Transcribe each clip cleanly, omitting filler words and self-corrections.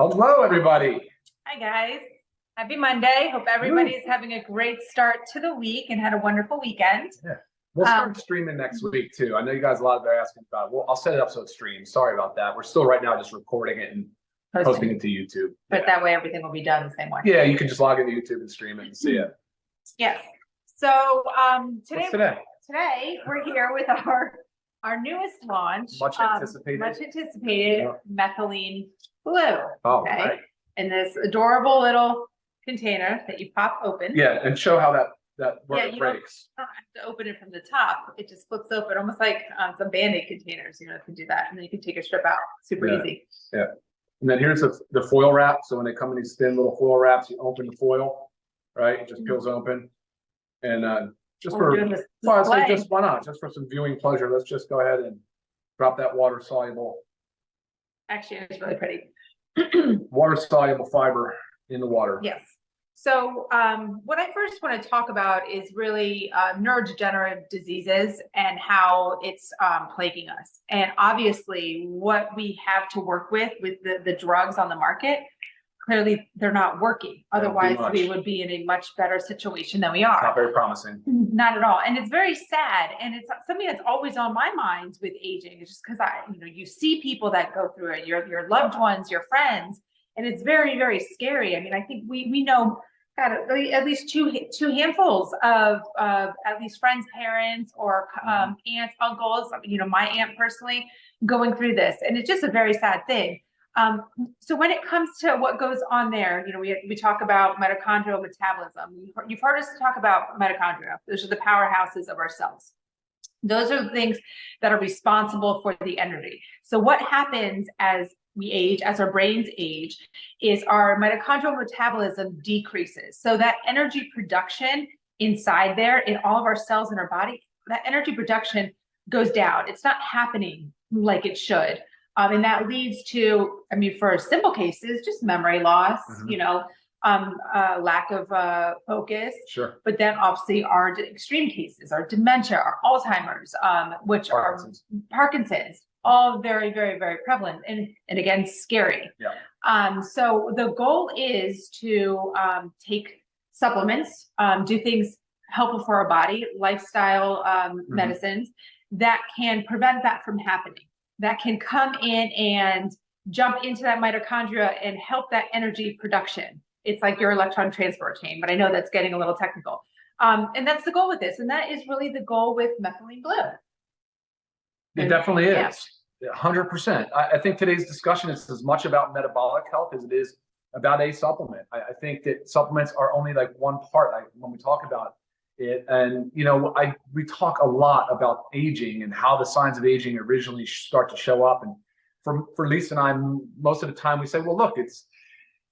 Hello, everybody. Hi, guys. Happy Monday. Hope everybody's having a great start to the week and had a wonderful weekend. Yeah. We'll start streaming next week, too. I know you guys a lot are asking about it. Well, I'll set it up so it streams. Sorry about that. We're still right now just recording it and posting it to YouTube. But that way everything will be done the same way. Yeah, you can just log into YouTube and stream it and see it. Yes. So today we're here with our newest launch. Much anticipated. Yeah. Methylene blue. Oh, okay. Right. In this adorable little container that you pop open. Yeah, and show how that breaks. You don't have to open it from the top. It just flips open, almost like some Band-Aid containers. You know, can do that, and then you can take a strip out. Super easy. Yeah. And then here's the foil wrap. So when they come in these thin little foil wraps, you open the foil, right? It just peels open, and just why not? Just for some viewing pleasure, let's just go ahead and drop that water soluble. Actually, it's really pretty. Water soluble fiber in the water. Yes. So what I first want to talk about is really neurodegenerative diseases and how it's plaguing us. And obviously what we have to work with the drugs on the market, clearly they're not working. Otherwise we would be in a much better situation than we are. Not very promising. Not at all. And it's very sad. And it's something that's always on my mind with aging. It's just because you see people that go through it, your loved ones, your friends, and it's very, very scary. I mean, I think we know at least two handfuls of at least friends, parents, or aunts, uncles, my aunt personally going through this. And it's just a very sad thing. So when it comes to what goes on there, we talk about mitochondrial metabolism. You've heard us talk about mitochondria. Those are the powerhouses of our cells. Those are the things that are responsible for the energy. So what happens as we age, as our brains age, is our mitochondrial metabolism decreases. So that energy production inside there in all of our cells in our body, that energy production goes down. It's not happening like it should. And that leads to, for simple cases, just memory loss, lack of focus. Sure. But then obviously our extreme cases, our dementia, our Alzheimer's, which Parkinson's, all very, very, very prevalent and again, scary. Yeah. So the goal is to take supplements, do things helpful for our body, lifestyle medicines that can prevent that from happening. That can come in and jump into that mitochondria and help that energy production. It's like your electron transport chain, but I know that's getting a little technical. And that's the goal with this. And that is really the goal with Methylene blue. It definitely is. 100%. I think today's discussion is as much about metabolic health as it is about a supplement. I think that supplements are only like one part when we talk about it. And, we talk a lot about aging and how the signs of aging originally start to show up. And for Lisa and I, most of the time we say, well, look,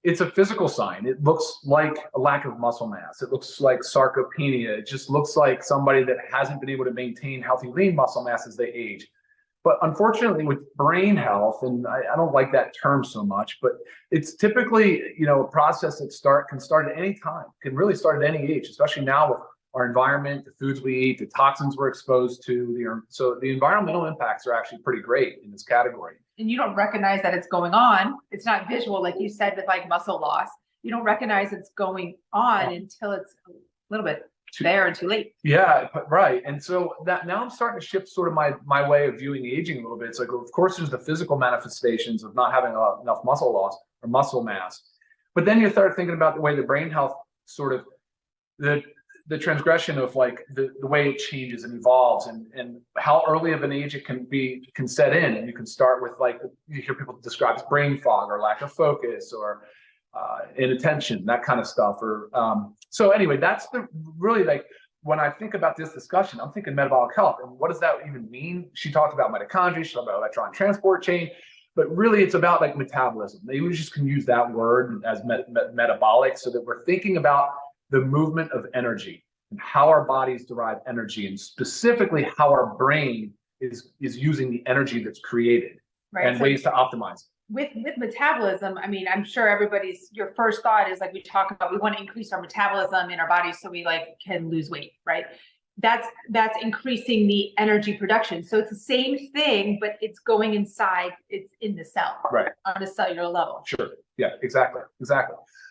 it's a physical sign. It looks like a lack of muscle mass. It looks like sarcopenia. It just looks like somebody that hasn't been able to maintain healthy lean muscle mass as they age. But unfortunately with brain health, and I don't like that term so much, but it's typically, a process that can start at any time, can really start at any age, especially now with our environment, the foods we eat, the toxins we're exposed to. So the environmental impacts are actually pretty great in this category. And you don't recognize that it's going on. It's not visual, like you said, with like muscle loss. You don't recognize it's going on until it's a little bit there and too late. Yeah, right. And so that now I'm starting to shift sort of my way of viewing aging a little bit. It's like, of course, there's the physical manifestations of not having enough muscle loss or muscle mass. But then you start thinking about the way the brain health sort of the transgression of like the way it changes and evolves and how early of an age it can set in. And you can start with like, you hear people describe as brain fog or lack of focus or inattention, that kind of stuff. Or so anyway, that's really like when I think about this discussion, I'm thinking metabolic health. And what does that even mean? She talked about mitochondria, she talked about electron transport chain, but really it's about like metabolism. Maybe we just can use that word as metabolic so that we're thinking about the movement of energy and how our bodies derive energy, and specifically how our brain is using the energy that's created, and ways to optimize it. With metabolism, I'm sure your first thought is like we talk about, we want to increase our metabolism in our bodies so we can lose weight, right? that's increasing the energy production. So it's the same thing, but it's going inside, it's in the cell, right, on a cellular level. sure, yeah, exactly.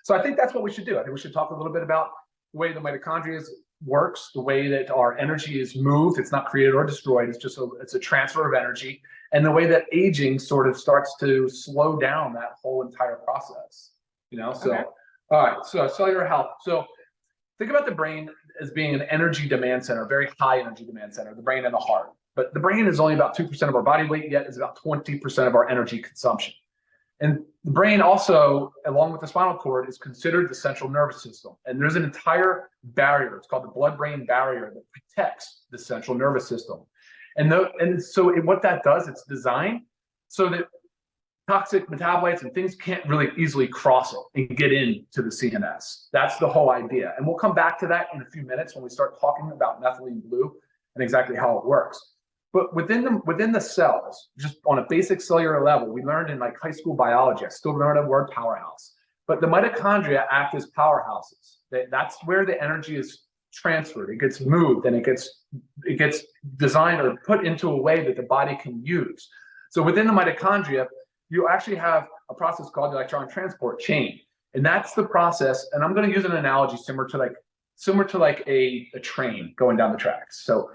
So I think that's what we should do. I think we should talk a little bit about the way the mitochondria works, the way that our energy is moved. It's not created or destroyed. It's a transfer of energy, and the way that aging sort of starts to slow down that whole entire process. So Okay. all right, so cellular health. So think about the brain as being an energy demand center, a very high energy demand center, the brain and the heart. But the brain is only about 2% of our body weight, yet is about 20% of our energy consumption. And the brain also, along with the spinal cord, is considered the central nervous system. And there's an entire barrier, it's called the blood-brain barrier, that protects the central nervous system. And so what that does, it's designed so that toxic metabolites and things can't really easily cross it and get into the CNS. That's the whole idea. And we'll come back to that in a few minutes when we start talking about methylene blue and exactly how it works. But within the cells, just on a basic cellular level, we learned in like high school biology, I still learned the word powerhouse, but the mitochondria act as powerhouses. That's where the energy is transferred. It gets moved and it gets designed or put into a way that the body can use. So within the mitochondria, you actually have a process called the electron transport chain. And that's the process. And I'm going to use an analogy similar to like a train going down the tracks. So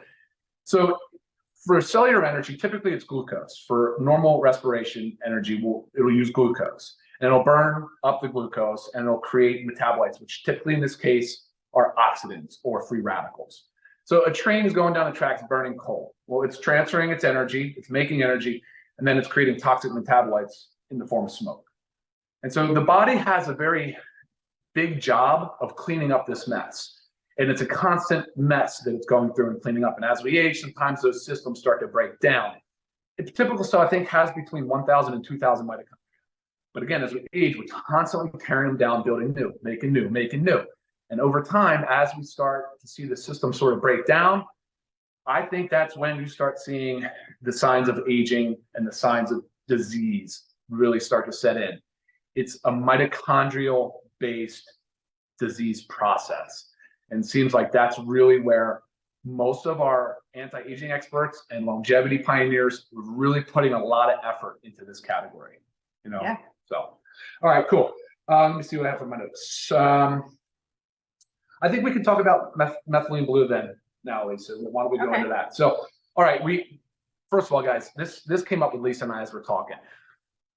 for cellular energy, typically it's glucose. For normal respiration energy, it'll use glucose. And it'll burn up the glucose and it'll create metabolites, which typically in this case are oxidants or free radicals. So a train is going down the tracks burning coal. Well, it's transferring its energy, it's making energy, and then it's creating toxic metabolites in the form of smoke. And so the body has a very big job of cleaning up this mess. And it's a constant mess that it's going through and cleaning up. And as we age, sometimes those systems start to break down. A typical cell, I think, has between 1,000 and 2,000 mitochondria. But again, as we age, we're constantly tearing them down, building new, making new. And over time, as we start to see the system sort of break down, I think that's when you start seeing the signs of aging and the signs of disease really start to set in. It's a mitochondrial-based disease process. And it seems like that's really where most of our anti-aging experts and longevity pioneers are really putting a lot of effort into this category. Yeah. So, all right, cool. Let me see what I have for my notes. I think we can talk about methylene blue then now, Lisa. Why don't we go into that? So, all right, first of all, guys, this came up with Lisa and I as we're talking.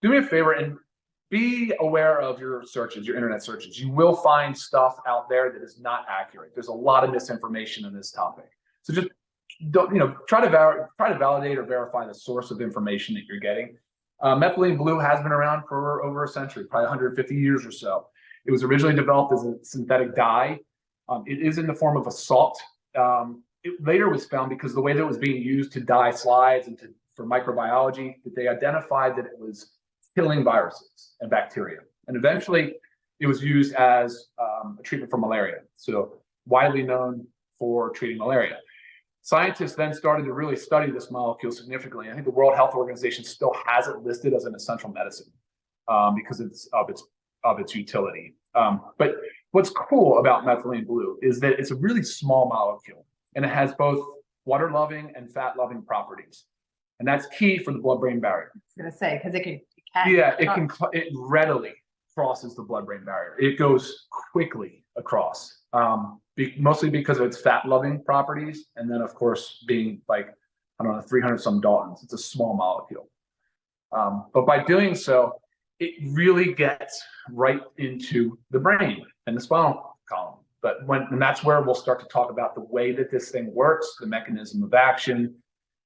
Do me a favor and be aware of your searches, your internet searches. You will find stuff out there that is not accurate. There's a lot of misinformation on this topic. So just don't, try to validate or verify the source of information that you're getting. Methylene blue has been around for over a century, probably 150 years or so. It was originally developed as a synthetic dye. It is in the form of a salt. It later was found, because the way that it was being used to dye slides and for microbiology, that they identified that it was killing viruses and bacteria. And eventually it was used as a treatment for malaria. So widely known for treating malaria. Scientists then started to really study this molecule significantly. I think the World Health Organization still has it listed as an essential medicine because of its utility. But what's cool about methylene blue is that it's a really small molecule, and it has both water-loving and fat-loving properties. And that's key for the blood-brain barrier. I was going to say, because it readily crosses the blood-brain barrier. It goes quickly across, mostly because of its fat-loving properties, and then of course being like, 300 some Daltons. It's a small molecule, but by doing so, it really gets right into the brain and the spinal column. And that's where we'll start to talk about the way that this thing works, the mechanism of action,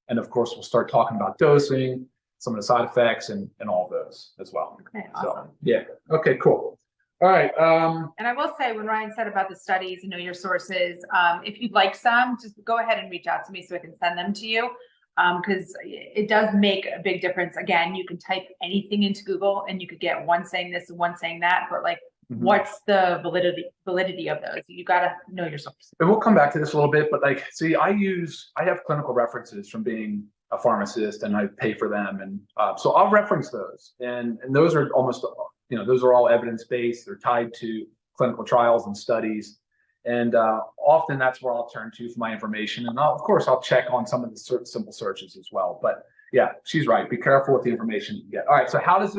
and of course we'll start talking about dosing, some of the side effects, and all of those as well. Okay, awesome. So, yeah. Okay, cool. All right. And I will say, when Ryan said about the studies and know your sources, if you'd like some, just go ahead and reach out to me so I can send them to you, because it does make a big difference. Again, you can type anything into Google and you could get one saying this and one saying that, but like, what's the validity of those? You got to know your sources. And we'll come back to this a little bit, but like, see, I have clinical references from being a pharmacist, and I pay for them. And so I'll reference those. And those are almost, those are all evidence-based. They're tied to clinical trials and studies. And often that's where I'll turn to for my information. And of course, I'll check on some of the simple searches as well. But yeah, she's right. Be careful with the information you get. All right. So how does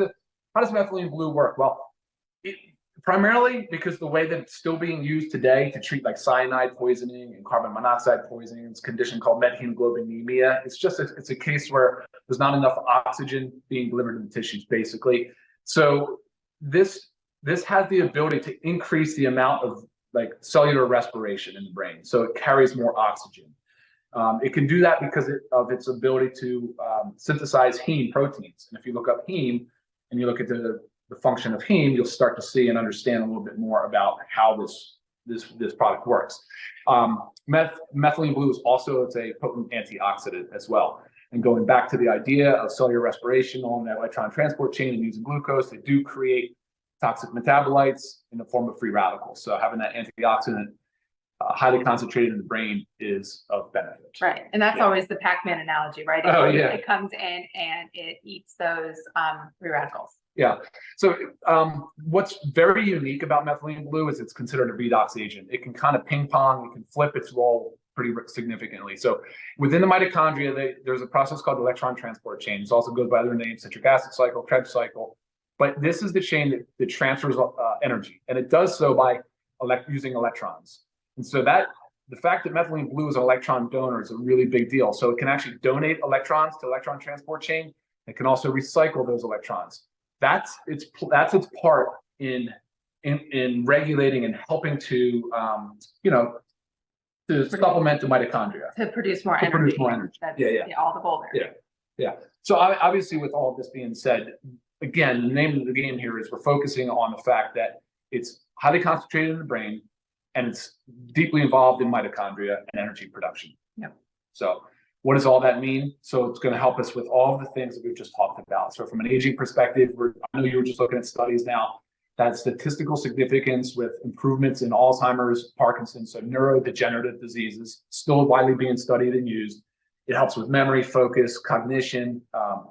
methylene blue work? Well, primarily because the way that it's still being used today to treat like cyanide poisoning and carbon monoxide poisoning, it's a condition called methemoglobinemia. It's a case where there's not enough oxygen being delivered to the tissues, basically. So this has the ability to increase the amount of like cellular respiration in the brain, so it carries more oxygen. It can do that because of its ability to synthesize heme proteins. And if you look up heme and you look at the function of heme, you'll start to see and understand a little bit more about how this product works. Methylene blue is also a potent antioxidant as well. And going back to the idea of cellular respiration on that electron transport chain and using glucose, they do create toxic metabolites in the form of free radicals. So having that antioxidant highly concentrated in the brain is of benefit. Right. And that's always the Pac-Man analogy, right? It comes in and it eats those free radicals. Yeah. So what's very unique about methylene blue is it's considered a redox agent. It can kind of ping pong, it can flip its role pretty significantly. So within the mitochondria, there's a process called electron transport chain. It also goes by their name, citric acid cycle, Krebs cycle. But this is the chain that transfers energy, and it does so by using electrons. And so the fact that methylene blue is an electron donor is a really big deal. So it can actually donate electrons to electron transport chain. It can also recycle those electrons. That's its part in regulating and helping to to supplement the mitochondria to produce more energy. That's all the goal there. Yeah. So obviously, with all of this being said, again, the name of the game here is we're focusing on the fact that it's highly concentrated in the brain and it's deeply involved in mitochondria and energy production. Yeah. So what does all that mean? So it's going to help us with all of the things that we've just talked about. So from an aging perspective, I know you were just looking at studies now, that statistical significance with improvements in Alzheimer's, Parkinson's, so neurodegenerative diseases, still widely being studied and used. It helps with memory, focus, cognition.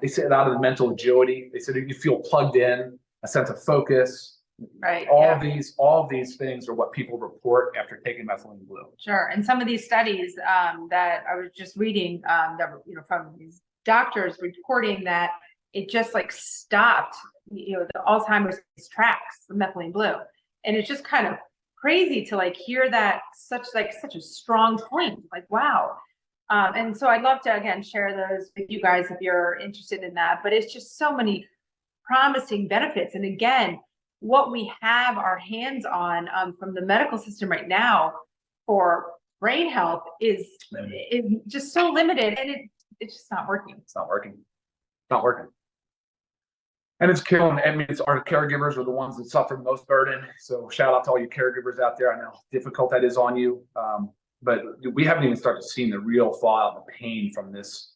They say it out of the mental agility. They said you feel plugged in, a sense of focus. Right. All of these things are what people report after taking methylene blue. Sure. And some of these studies that I was just reading that from these doctors reporting that it just like stopped, the Alzheimer's tracks, the methylene blue. And it's just kind of crazy to like hear that such a strong point. Like, wow. And so I'd love to, again, share those with you guys if you're interested in that. But it's just so many promising benefits. And again, what we have our hands on from the medical system right now for brain health is just so limited, and it's just not working. It's not working. It's not working. And it's killing. I mean, it's our caregivers are the ones that suffer the most burden. So shout out to all you caregivers out there. I know how difficult that is on you. But we haven't even started seeing the real fallout and the pain from this,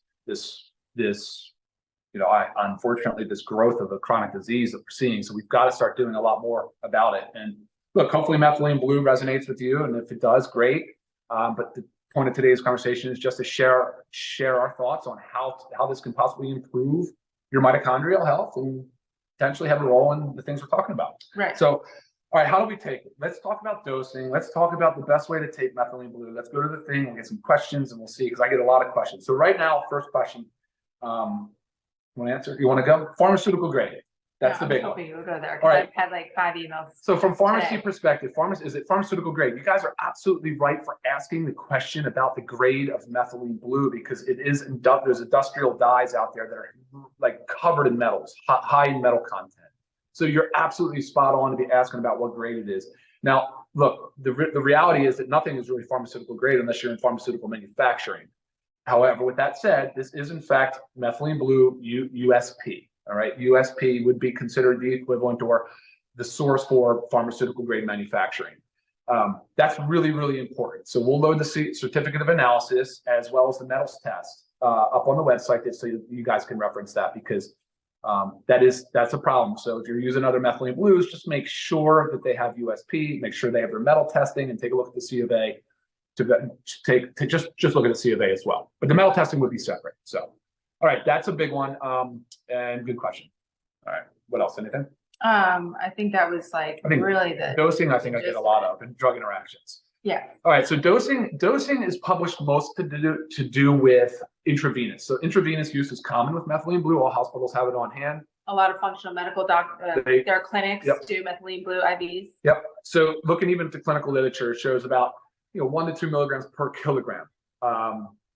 unfortunately, this growth of the chronic disease that we're seeing. So we've got to start doing a lot more about it. And look, hopefully methylene blue resonates with you. And if it does, great. But the point of today's conversation is just to share our thoughts on how this can possibly improve your mitochondrial health and potentially have a role in the things we're talking about. Right. So, all right, how do we take it? Let's talk about dosing. Let's talk about the best way to take methylene blue. Let's go to the thing and get some questions, and we'll see, because I get a lot of questions. So right now, first question, you want to answer? You want to go? Pharmaceutical grade. That's the big one. You would go there. All right. I've had like 5 emails. So from pharmacy perspective, is it pharmaceutical grade? You guys are absolutely right for asking the question about the grade of methylene blue, because it is there's industrial dyes out there that are like covered in metals, high in metal content. So you're absolutely spot on to be asking about what grade it is. Now, look, the reality is that nothing is really pharmaceutical grade unless you're in pharmaceutical manufacturing. However, with that said, this is in fact methylene blue USP. All right, USP would be considered the equivalent or the source for pharmaceutical grade manufacturing. That's really, really important. So we'll load the certificate of analysis as well as the metals test up on the website so you guys can reference that, because that's a problem. So if you're using other methylene blues, just make sure that they have USP, make sure they have their metal testing, and take a look at the C of A to just look at the C of A as well. But the metal testing would be separate. So, all right, that's a big one. And good question. All right, what else? Anything? I think that was really the dosing. I think I get a lot of, and drug interactions. Yeah. All right. So dosing is published most to do with intravenous. So intravenous use is common with methylene blue. All hospitals have it on hand. A lot of functional medical their clinics do methylene blue IVs. Yep. So looking even at the clinical literature shows about 1 to 2 milligrams per kilogram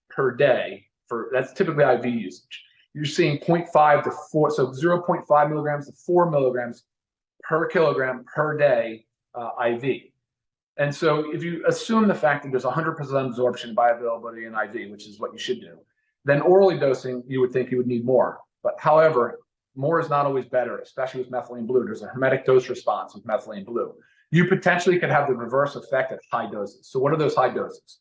per day. That's typically IV usage. You're seeing 0.5 to 4, so 0.5 milligrams to 4 milligrams per kilogram per day IV. And so if you assume the fact that there's 100% absorption bioavailability in IV, which is what you should do, then orally dosing, you would think you would need more. But however, more is not always better, especially with methylene blue. There's a hermetic dose response with methylene blue. You potentially could have the reverse effect at high doses. So what are those high doses?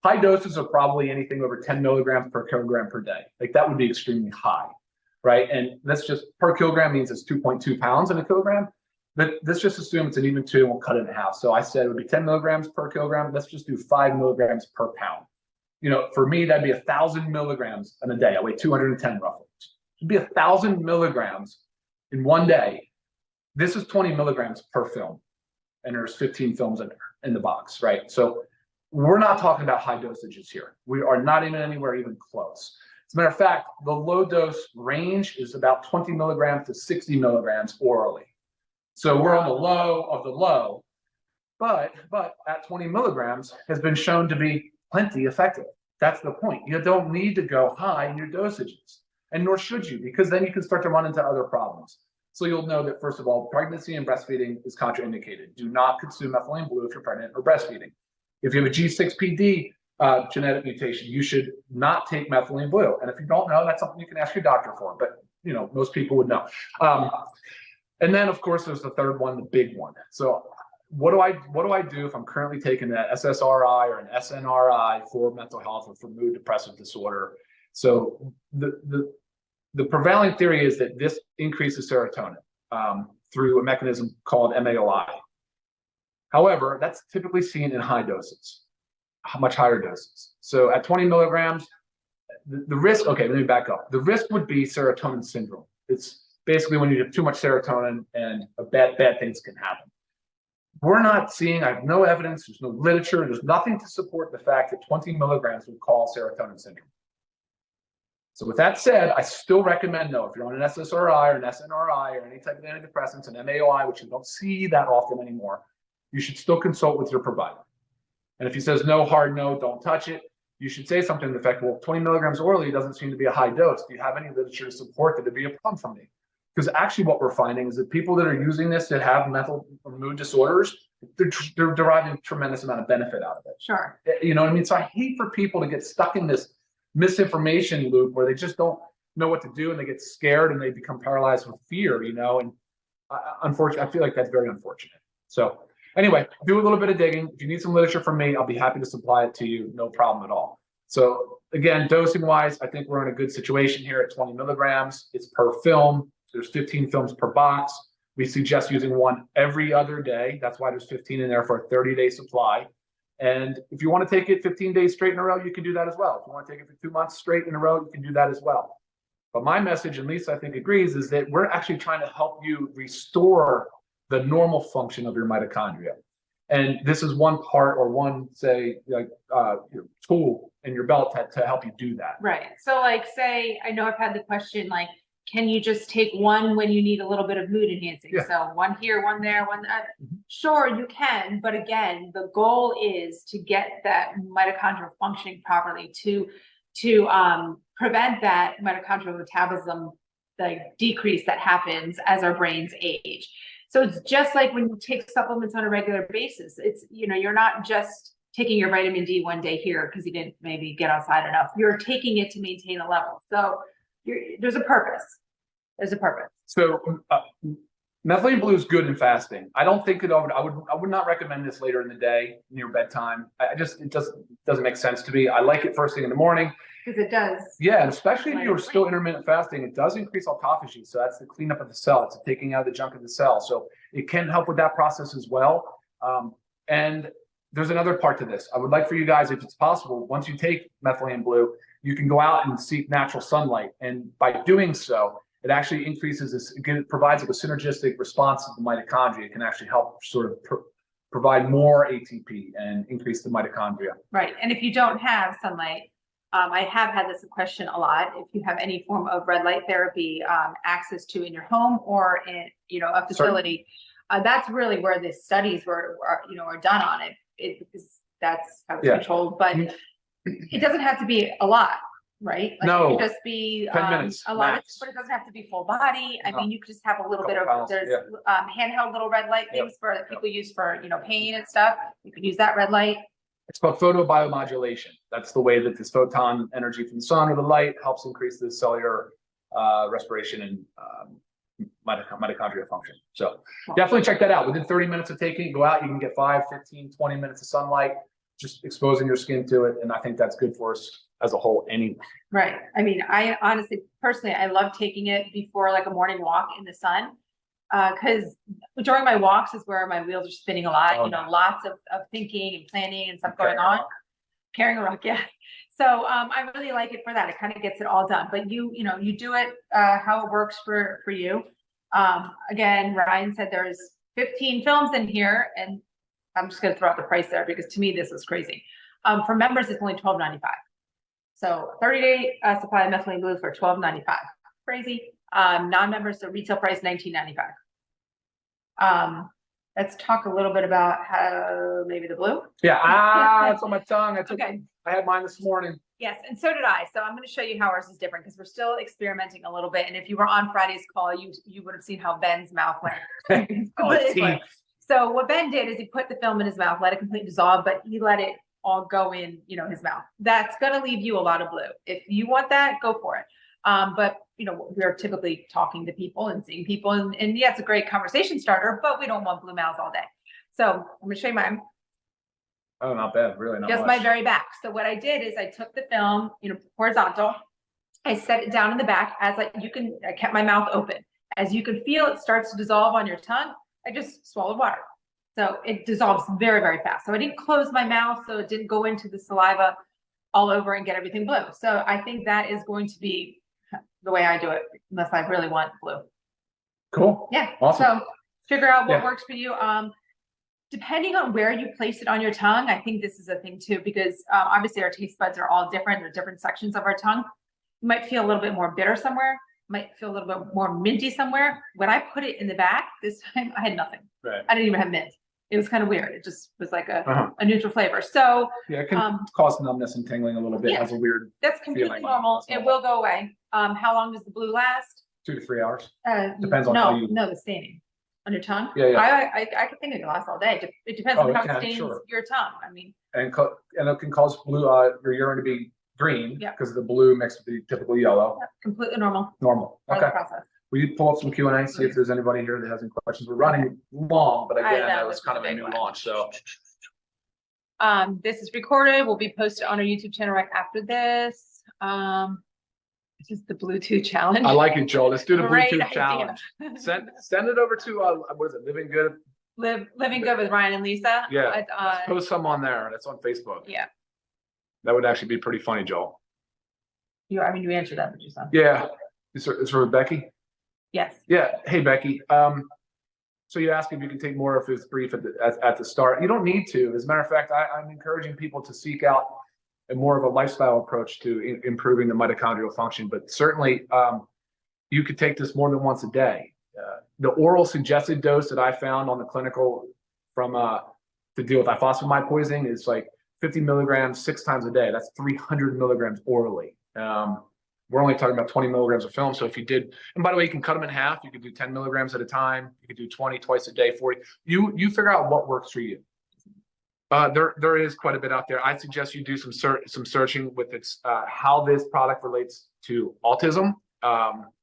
High doses are probably anything over 10 milligrams per kilogram per day. Like that would be extremely high, right? And that's just per kilogram means it's 2.2 pounds in a kilogram. But let's just assume it's an even 2 and we'll cut it in half. So I said it would be 10 milligrams per kilogram. Let's just do 5 milligrams per pound. For me, that'd be 1,000 milligrams in a day. I weigh 210 roughly. It'd be 1,000 milligrams in one day. This is 20 milligrams per film. And there's 15 films in the box, right? So we're not talking about high dosages here. We are not even anywhere even close. As a matter of fact, the low dose range is about 20 milligrams to 60 milligrams orally. So we're on the low of the low, but at 20 milligrams has been shown to be plenty effective. That's the point. You don't need to go high in your dosages, and nor should you, because then you can start to run into other problems. So you'll know that, first of all, pregnancy and breastfeeding is contraindicated. Do not consume methylene blue if you're pregnant or breastfeeding. If you have a G6PD genetic mutation, you should not take methylene blue. And if you don't know, that's something you can ask your doctor for, but most people would know. And then, of course, there's the third one, the big one. So what do I do if I'm currently taking an SSRI or an SNRI for mental health or for mood depressive disorder? So the prevailing theory is that this increases serotonin through a mechanism called MAOI. However, that's typically seen in high doses, much higher doses. So at 20 milligrams, the risk, okay, let me back up. The risk would be serotonin syndrome. It's basically when you have too much serotonin and bad things can happen. We're not seeing, I have no evidence, there's no literature, there's nothing to support the fact that 20 milligrams would cause serotonin syndrome. So with that said, I still recommend, no, if you're on an SSRI or an SNRI or any type of antidepressants, an MAOI, which you don't see that often anymore, you should still consult with your provider. And if he says no, hard no, don't touch it, you should say something to the effect, well, 20 milligrams orally doesn't seem to be a high dose. Do you have any literature to support that it'd be a problem for me? Because actually what we're finding is that people that are using this that have mental or mood disorders, they're deriving a tremendous amount of benefit out of it. Sure. You know what I mean? So I hate for people to get stuck in this misinformation loop where they just don't know what to do and they get scared and they become paralyzed with fear, and unfortunately, I feel like that's very unfortunate. So anyway, do a little bit of digging. If you need some literature from me, I'll be happy to supply it to you. No problem at all. So again, dosing wise, I think we're in a good situation here at 20 milligrams. It's per film. There's 15 films per box. We suggest using one every other day. That's why there's 15 in there for a 30-day supply. And if you want to take it 15 days straight in a row, you can do that as well. If you want to take it for 2 months straight in a row, you can do that as well. But my message, and Lisa, I think, agrees, is that we're actually trying to help you restore the normal function of your mitochondria. And this is one part or one, say, tool in your belt to help you do that. Right. So say, I know I've had the question, can you just take one when you need a little bit of mood enhancing? Yeah. So one here, one there, one there. Mm-hmm. Sure, you can. But again, the goal is to get that mitochondrial functioning properly to prevent that mitochondrial metabolism, the decrease that happens as our brains age. So it's just like when you take supplements on a regular basis. It's, you're not just taking your vitamin D one day here because you didn't maybe get outside enough. You're taking it to maintain a level. So there's a purpose. There's a purpose. So methylene blue is good in fasting. I don't think I would not recommend this later in the day near bedtime. It doesn't make sense to me. I like it first thing in the morning. Because it does. Yeah, and especially if you're still intermittent fasting, it does increase autophagy. So that's the cleanup of the cell. It's taking out the junk of the cell. So it can help with that process as well. And there's another part to this. I would like for you guys, if it's possible, once you take methylene blue, you can go out and seek natural sunlight. And by doing so, it actually increases this, it provides a synergistic response to the mitochondria. It can actually help sort of provide more ATP and increase the mitochondria. Right. And if you don't have sunlight, I have had this question a lot. If you have any form of red light therapy access to in your home or in, a facility, that's really where the studies are done on it. Because that's how it's controlled, but it doesn't have to be a lot, right? Like No, it could just be 10 minutes, a lot, max. but it doesn't have to be full body. I mean, you could just have a little bit of, pounds, there's handheld little red light things for that people use for, pain and stuff. You could use that red light. It's called photobiomodulation. That's the way that this photon energy from the sun or the light helps increase the cellular respiration and mitochondria function. So definitely check that out. Within 30 minutes of taking it, go out, you can get 5, 15, 20 minutes of sunlight, just exposing your skin to it. And I think that's good for us as a whole anyway. Right. I mean, I honestly, personally, I love taking it before like a morning walk in the sun. Because during my walks is where my wheels are spinning a lot, lots of thinking and planning and stuff going on. Carrying a rock, yeah. So I really like it for that. It kind of gets it all done. But you do it how it works for you. Again, Ryan said there's 15 films in here, and I'm just going to throw out the price there because to me this is crazy. For members, it's only $12.95. So 30-day supply of methylene blue for $12.95. Crazy. Non-members, the retail price $19.95. Let's talk a little bit about how maybe the blue. Yeah, it's on my tongue. Okay. I had mine this morning. Yes, and so did I. So I'm going to show you how ours is different because we're still experimenting a little bit. And if you were on Friday's call, you would have seen how Ben's mouth went. So what Ben did is he put the film in his mouth, let it completely dissolve, but he let it all go in, his mouth. That's going to leave you a lot of blue. If you want that, go for it. But we're typically talking to people and seeing people, and yeah, it's a great conversation starter, but we don't want blue mouths all day. So I'm going to show you mine. Oh, not bad, really not Just much. my very back. So what I did is I took the film, horizontal. I set it down in the back I kept my mouth open. As you can feel, it starts to dissolve on your tongue. I just swallowed water. So it dissolves very, very fast. So I didn't close my mouth, so it didn't go into the saliva all over and get everything blue. So I think that is going to be the way I do it, unless I really want blue. Cool. Yeah. Awesome. So figure out what works for you. Depending on where you place it on your tongue, I think this is a thing too, because obviously our taste buds are all different. They're different sections of our tongue. You might feel a little bit more bitter somewhere, might feel a little bit more minty somewhere. When I put it in the back this time, I had nothing. Right. I didn't even have mint. It was kind of weird. It just was like a neutral flavor. So yeah, it can cause numbness and tingling a little bit. Has a weird. That's completely normal. It will go away. How long does the blue last? 2 to 3 hours. Depends on how you. No, the staining on your tongue. Yeah. I could think it can last all day. It depends on how it stains your tongue. I mean. And it can cause blue your urine to be green because the blue mixed with the typical yellow. Yep, completely normal. Normal. Okay. Process. Will you pull up some Q&A, see if there's anybody here that has any questions? We're running long, but again, that was kind of a new launch. So this is recorded, will be posted on our YouTube channel right after this. This is the Bluetooth challenge. I like it, Joel. Let's do the Bluetooth idea. challenge. Send it over to what is it? Living Good. Living Good with Ryan and Lisa. Yeah. Let's post some on there. That's on Facebook. Yeah. That would actually be pretty funny, Joel. You answered that, but you said. Yeah. It's for Becky. Yes. Yeah. Hey, Becky. So you asked if you can take more of his brief at the start. You don't need to. As a matter of fact, I'm encouraging people to seek out more of a lifestyle approach to improving the mitochondrial function. But certainly, you could take this more than once a day. The oral suggested dose that I found on the clinical to deal with ifosfamide poisoning is like 50 milligrams 6 times a day. That's 300 milligrams orally. We're only talking about 20 milligrams of film. So if you did, and by the way, you can cut them in half. You could do 10 milligrams at a time. You could do 20 twice a day, 40. You figure out what works for you. There is quite a bit out there. I suggest you do some searching with how this product relates to autism,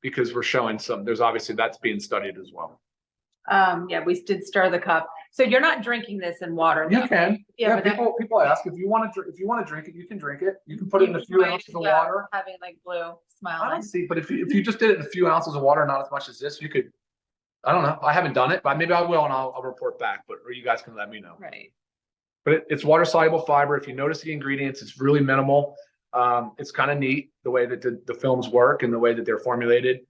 because we're showing there's obviously that's being studied as well. Yeah, we did stir the cup. So you're not drinking this in water. You can. Yeah, people ask if you want to drink it, you can drink it. You can put it in a few ounces of water. Having like blue smile. I don't see, but if you just did it in a few ounces of water, not as much as this, you could. I don't know. I haven't done it, but maybe I will, and I'll report back. Or you guys can let me know. Right. But it's water soluble fiber. If you notice the ingredients, it's really minimal. It's kind of neat the way that the films work and the way that they're formulated.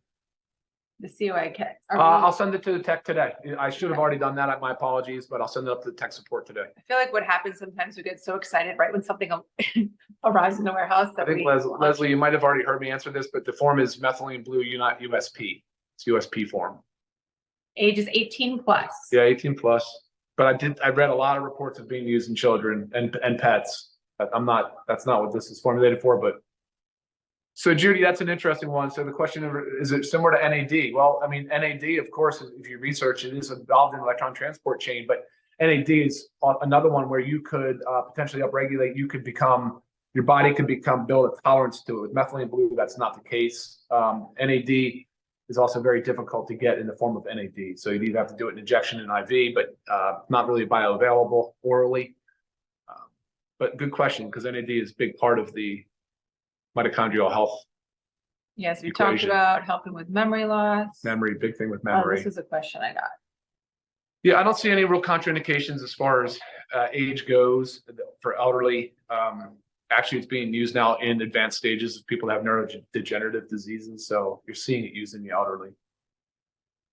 The COA kit. I'll send it to the tech today. I should have already done that. My apologies, but I'll send it up to the tech support today. I feel like what happens sometimes we get so excited right when something arrives in the warehouse that I think Leslie, you might have already heard me answer this, but the form is methylene blue, not USP. It's USP form. Age is 18 plus. Yeah, 18 plus. But I read a lot of reports of being used in children and pets. That's not what this is formulated for, but. So Judy, that's an interesting one. So the question is it similar to NAD? Well, I mean, NAD, of course, if you research it, is involved in the electron transport chain, but NAD is another one where you could potentially upregulate. Your body could build a tolerance to it. With methylene blue, that's not the case. NAD is also very difficult to get in the form of NAD. So you'd either have to do it in injection and IV, but not really bioavailable orally. But good question, because NAD is a big part of the mitochondrial health. Yes, we talked about helping with memory loss. Memory, big thing with memory. This is a question I got. Yeah, I don't see any real contraindications as far as age goes for elderly. Actually, it's being used now in advanced stages of people that have neurodegenerative diseases. So you're seeing it used in the elderly.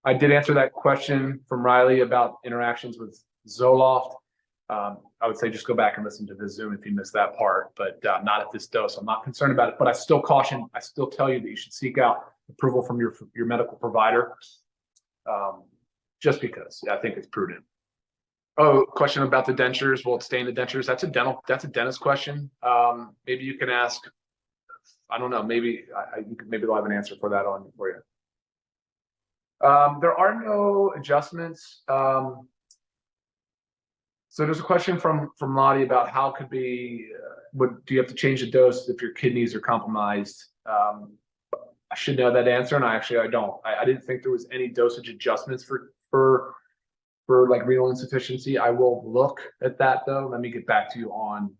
I did answer that question from Riley about interactions with Zoloft. I would say just go back and listen to the Zoom if you missed that part, but not at this dose. I'm not concerned about it, but I still tell you that you should seek out approval from your medical provider, just because I think it's prudent. Oh, question about the dentures. Will it stay in the dentures? That's a dentist question. Maybe you can ask, I don't know, maybe they'll have an answer for that for you. There are no adjustments. So there's a question from Lottie about how do you have to change the dose if your kidneys are compromised? I should know that answer, and I don't. I didn't think there was any dosage adjustments for like renal insufficiency. I will look at that though. Let me get back to you on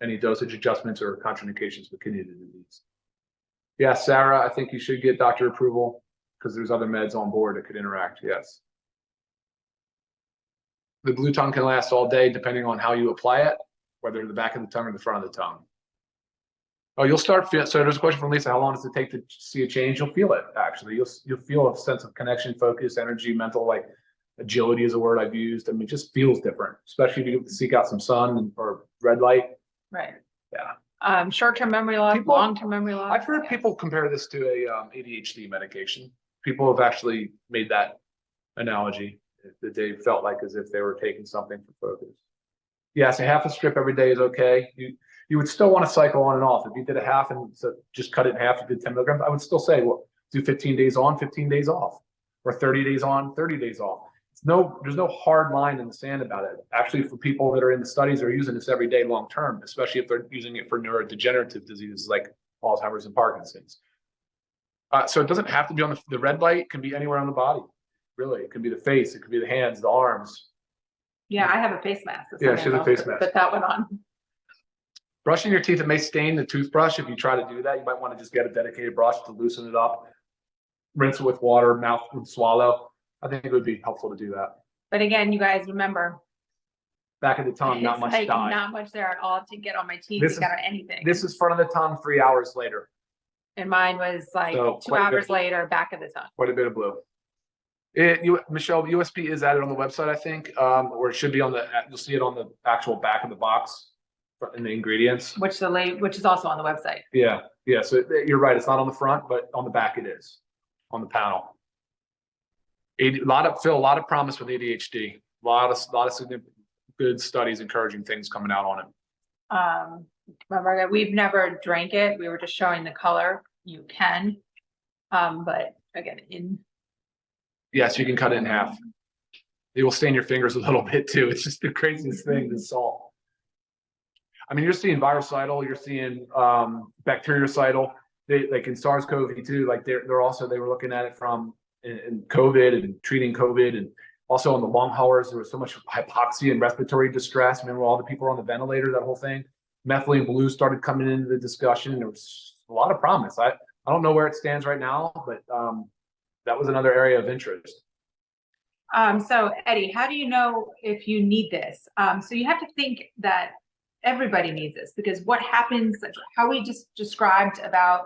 any dosage adjustments or contraindications with kidney disease. Yeah, Sarah, I think you should get doctor approval because there's other meds on board that could interact. Yes. The blue tongue can last all day depending on how you apply it, whether the back of the tongue or the front of the tongue. Oh, you'll start feel. So there's a question from Lisa. How long does it take to see a change? You'll feel it actually. You'll feel a sense of connection, focus, energy, mental, like agility is a word I've used. I mean, it just feels different, especially if you seek out some sun or red light. Right. Yeah. Short-term memory loss, long-term memory loss. I've heard people compare this to a ADHD medication. People have actually made that analogy that they felt like as if they were taking something for focus. Yes, a half a strip every day is okay. You would still want to cycle on and off. If you did a half and so just cut it in half, you did 10 milligrams, I would still say, well, do 15 days on, 15 days off, or 30 days on, 30 days off. There's no hard line in the sand about it. Actually, for people that are in the studies that are using this every day long term, especially if they're using it for neurodegenerative diseases like Alzheimer's and Parkinson's. So it doesn't have to be on the red light. It can be anywhere on the body. Really, it could be the face, it could be the hands, the arms. Yeah, I have a face mask. Yeah, she has a face mask. Put that one on. Brushing your teeth, it may stain the toothbrush. If you try to do that, you might want to just get a dedicated brush to loosen it up. Rinse it with water, mouth would swallow. I think it would be helpful to do that. But again, you guys remember. Back of the tongue, not much dye. Not much there at all to get on my teeth to get on anything. This is front of the tongue 3 hours later. And mine was like so 2 hours later, back of the tongue. Quite a bit of blue. Michelle, USP is added on the website, I think, or it should be you'll see it on the actual back of the box in the ingredients. Which is also on the website. Yeah. So you're right. It's not on the front, but on the back it is, on the panel. A lot of promise with ADHD. A lot of significant good studies encouraging things coming out on it. Remember, we've never drank it. We were just showing the color. You can, but again, yes, you can cut it in half. It will stain your fingers a little bit too. It's just the craziest thing, the salt. I mean, you're seeing virucidal, you're seeing bactericidal. Like in SARS-CoV-2, like they were looking at it from in COVID and treating COVID, and also on the long haulers, there was so much hypoxia and respiratory distress. Remember all the people on the ventilator, that whole thing. Methylene blue started coming into the discussion. There was a lot of promise. I don't know where it stands right now, but that was another area of interest. So Eddie, how do you know if you need this? So you have to think that everybody needs this, because what happens, how we just described about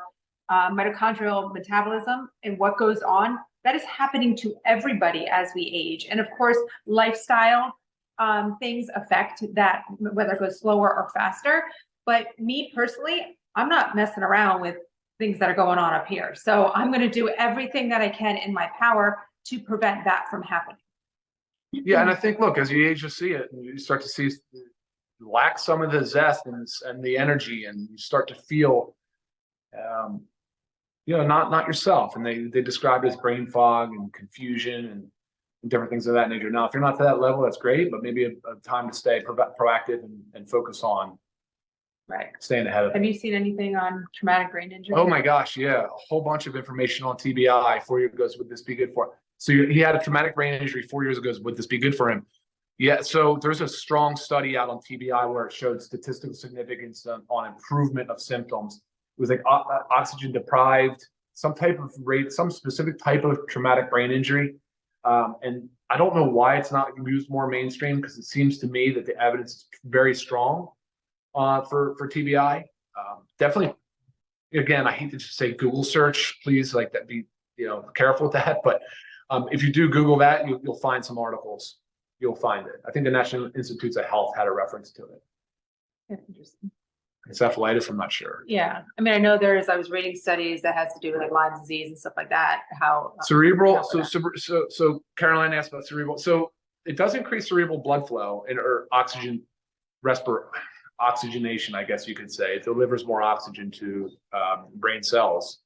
mitochondrial metabolism and what goes on, that is happening to everybody as we age. And of course, lifestyle things affect that, whether it goes slower or faster. But me personally, I'm not messing around with things that are going on up here. So I'm going to do everything that I can in my power to prevent that from happening. Yeah, and I think, look, as you age, you see it, and you start to see lack some of the zest and the energy, and you start to feel, not yourself. And they describe it as brain fog and confusion and different things of that nature. Now, if you're not to that level, that's great, but maybe a time to stay proactive and focus on staying ahead of it. Have you seen anything on traumatic brain injury? Oh my gosh, yeah, a whole bunch of information on TBI. 4 years ago, would this be good for him? So he had a traumatic brain injury 4 years ago. Would this be good for him? Yeah, so there's a strong study out on TBI where it showed statistical significance on improvement of symptoms. It was like oxygen deprived, some specific type of traumatic brain injury. And I don't know why it's not used more mainstream, because it seems to me that the evidence is very strong for TBI. Definitely, again, I hate to just say Google search, please, like that, be careful with that. But if you do Google that, you'll find some articles. You'll find it. I think the National Institutes of Health had a reference to it. That's interesting. Encephalitis, I'm not sure. Yeah, I mean, I know I was reading studies that has to do with like Lyme disease and stuff like that. How cerebral. So Caroline asked about cerebral. So it does increase cerebral blood flow or oxygenation, I guess you could say. It delivers more oxygen to brain cells,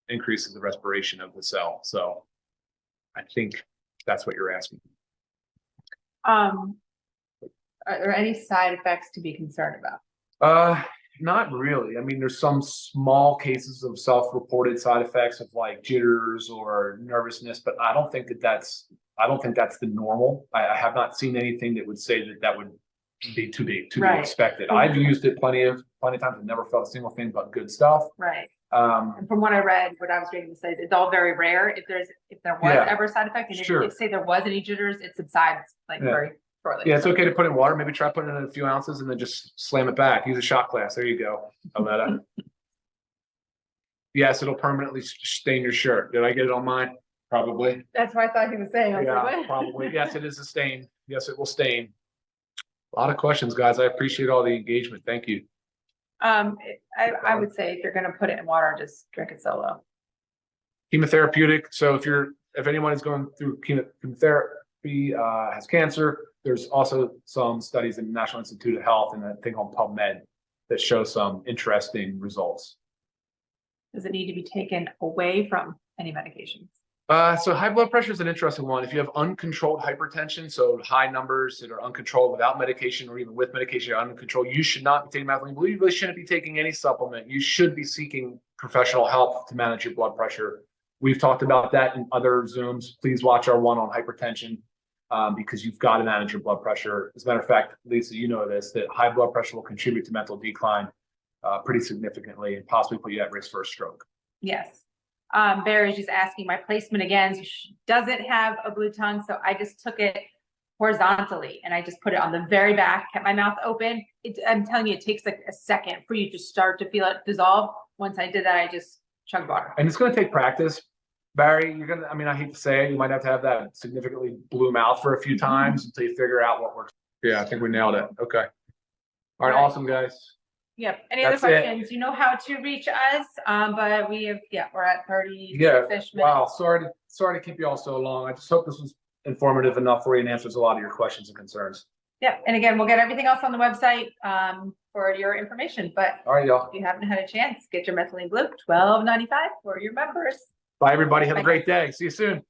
increases the respiration of the cell. So I think that's what you're asking. Are there any side effects to be concerned about? Not really. I mean, there's some small cases of self-reported side effects of like jitters or nervousness, but I don't think that's the normal. I have not seen anything that would say that would be to be expected. I've used it plenty of times and never felt a single thing but good stuff. Right. And from what I read, what I was reading to say, it's all very rare. If there was ever a side effect, and if say there was any jitters, it subsides very shortly. Yeah, it's okay to put in water. Maybe try putting in a few ounces and then just slam it back. Use a shot glass. There you go, Aletta. Yes, it'll permanently stain your shirt. Did I get it on mine? Probably. That's what I thought he was saying. Probably. Yes, it is a stain. Yes, it will stain. A lot of questions, guys. I appreciate all the engagement. Thank you. I would say if you're going to put it in water, just drink it solo. Chemotherapeutic. So if anyone is going through chemotherapy, has cancer, there's also some studies in the National Institute of Health and a thing called PubMed that show some interesting results. Does it need to be taken away from any medications? So high blood pressure is an interesting one. If you have uncontrolled hypertension, so high numbers that are uncontrolled without medication or even with medication you're uncontrolled, you should not be taking methylene blue. You really shouldn't be taking any supplement. You should be seeking professional help to manage your blood pressure. We've talked about that in other Zooms. Please watch our one on hypertension because you've got to manage your blood pressure. As a matter of fact, Lisa, you know this, that high blood pressure will contribute to mental decline pretty significantly and possibly put you at risk for a stroke. Yes. Barry's just asking my placement again. She doesn't have a blue tongue, so I just took it horizontally and I just put it on the very back, kept my mouth open. I'm telling you, it takes like a second for you to start to feel it dissolve. Once I did that, I just chugged water. And it's going to take practice, Barry. I hate to say it, you might have to have that significantly blue mouth for a few times until you figure out what works. Yeah, I think we nailed it. Okay. All right. Awesome, guys. Yep. Any other questions? You know how to reach us. But we're at 30-ish minutes. Wow. Sorry to keep you all so long. I just hope this was informative enough for you and answers a lot of your questions and concerns. Yeah. And again, we'll get everything else on the website for your information. But all right, y'all. If you haven't had a chance, get your Methylene Blue, $12.95 for your members. Bye, everybody. Have a great day. See you soon.